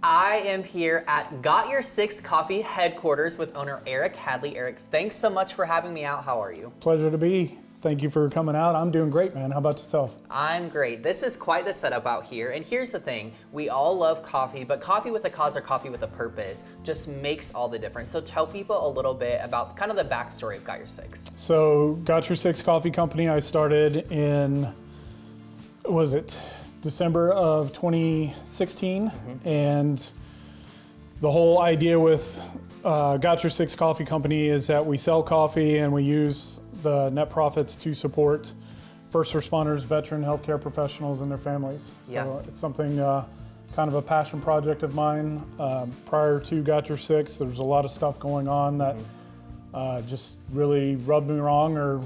I am here at GY6CC Coffee Headquarters with owner Eric Hadley. Eric, thanks so much for having me out. How are you? Pleasure to be. Thank you for coming out. I'm doing great, man. How about yourself? I'm great. This is quite the setup out here. And here's the thing, we all love coffee, but coffee with a cause or coffee with a purpose just makes all the difference. So tell people a little bit about kind of the backstory of GY6CC. So GY6CC Coffee Company, I started in, December of 2016. And the whole idea with GY6CC Coffee Company is that we sell coffee and we use the net profits to support first responders, veteran healthcare professionals, and their families. So it's something, kind of a passion project of mine. Prior to GY6CC, there was a lot of stuff going on that just really rubbed me wrong or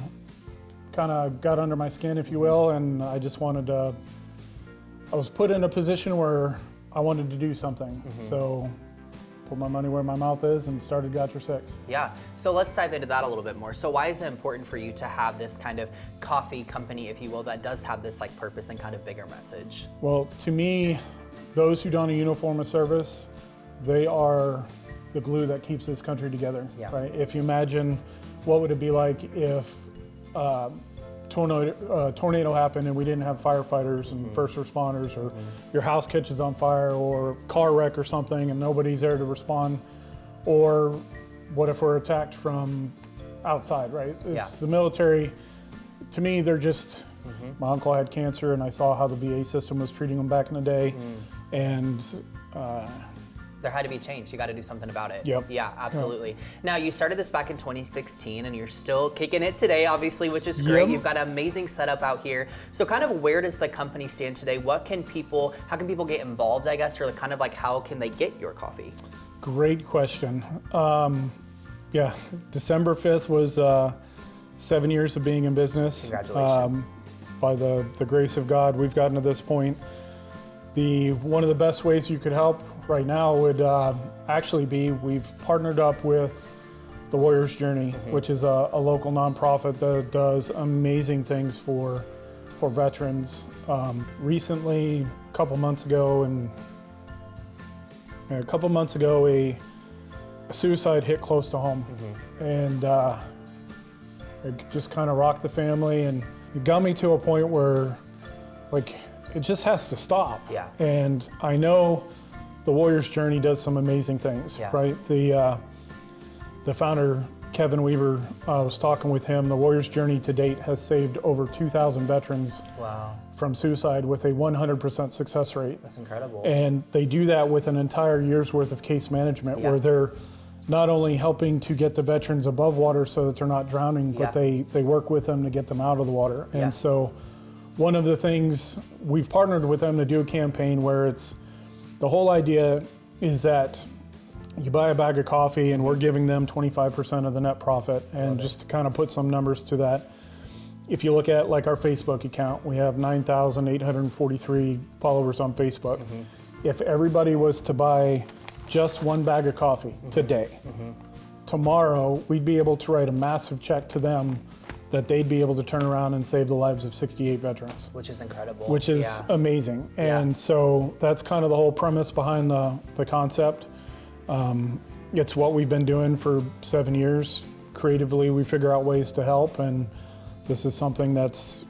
kind of got under my skin, if you will, and I just wanted to, I was put in a position where I wanted to do something. So put my money where my mouth is and started GY6CC. Yeah, so let's dive into that a little bit more. So why is it important for you to have this kind of coffee company, if you will, that does have this like purpose and kind of bigger message? Well, to me, those who don a uniform of service, they are the glue that keeps this country together, right? If you imagine what would it be like if tornado happened and we didn't have firefighters and first responders, or your house catches on fire, or car wreck or something and nobody's there to respond, or what if we're attacked from outside, right? It's the military. To me, they're just, my uncle had cancer and I saw how the VA system was treating him back in the day, and there had to be change. You got to do something about it. Yep. Yeah, absolutely. Now, you started this back in 2016 and you're still kicking it today, obviously, which is great. You've got an amazing setup out here. So kind of where does the company stand today? How can people get involved, I guess, or kind of like how can they get your coffee? Great question. Yeah, December 5th was 7 years of being in business. Congratulations. By the grace of God, we've gotten to this point. One of the best ways you could help right now would actually be, we've partnered up with the Warrior's Journey, which is a local nonprofit that does amazing things for veterans. Recently, a couple months ago, a suicide hit close to home, and it just kind of rocked the family, and it got me to a point where, like, it just has to stop. Yeah. And I know the Warrior's Journey does some amazing things, right? The founder, Kevin Weaver, I was talking with him. The Warrior's Journey to date has saved over 2,000 veterans from suicide with a 100% success rate. That's incredible. And they do that with an entire year's worth of case management, where they're not only helping to get the veterans above water so that they're not drowning, but they work with them to get them out of the water. And so one of the things, we've partnered with them to do a campaign where the whole idea is that you buy a bag of coffee and we're giving them 25% of the net profit. And just to kind of put some numbers to that, if you look at like our Facebook account, we have 9,843 followers on Facebook. If everybody was to buy just one bag of coffee today, tomorrow we'd be able to write a massive check to them that they'd be able to turn around and save the lives of 68 veterans. Which is incredible. Which is amazing. And so that's kind of the whole premise behind the concept. It's what we've been doing for 7 years. Creatively, we figure out ways to help, and this is something that's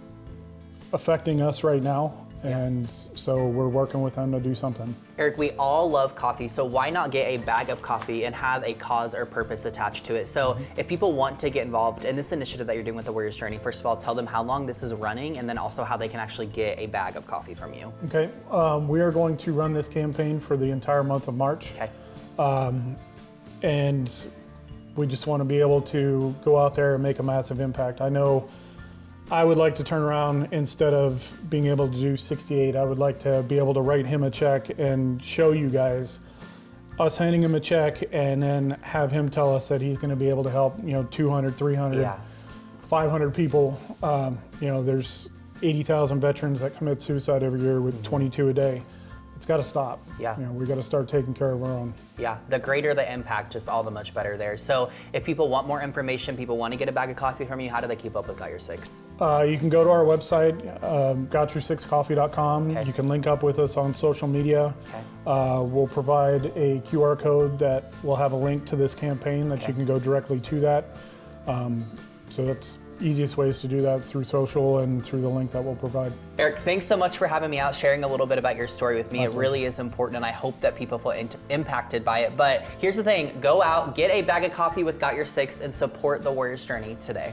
affecting us right now. And so we're working with them to do something. Eric, we all love coffee, so why not get a bag of coffee and have a cause or purpose attached to it? So if people want to get involved in this initiative that you're doing with the Warrior's Journey, first of all, tell them how long this is running, and then also how they can actually get a bag of coffee from you. Okay, we are going to run this campaign for the entire month of March. Okay. And we just want to be able to go out there and make a massive impact. I know I would like to turn around, instead of being able to do 68, I would like to be able to write him a check and show you guys us handing him a check, and then have him tell us that he's going to be able to help, 200, 300, 500 people. There's 80,000 veterans that commit suicide every year with 22 a day. it's got to stop. Yeah. You know, we got to start taking care of our own. Yeah, the greater the impact, just all the much better there. So if people want more information, people want to get a bag of coffee from you, how do they keep up with Got Your Six? You can go to our website, gotyour6coffee.com. Okay. You can link up with us on social media. Okay. We'll provide a QR code that will have a link to this campaign that you can go directly to that. So that's easiest ways to do that, through social and through the link that we'll provide. Eric, thanks so much for having me out, sharing a little bit about your story with me. It really is important, and I hope that people feel impacted by it. But here's the thing, go out, get a bag of coffee with Got Your Six, and support the Warriors Journey today.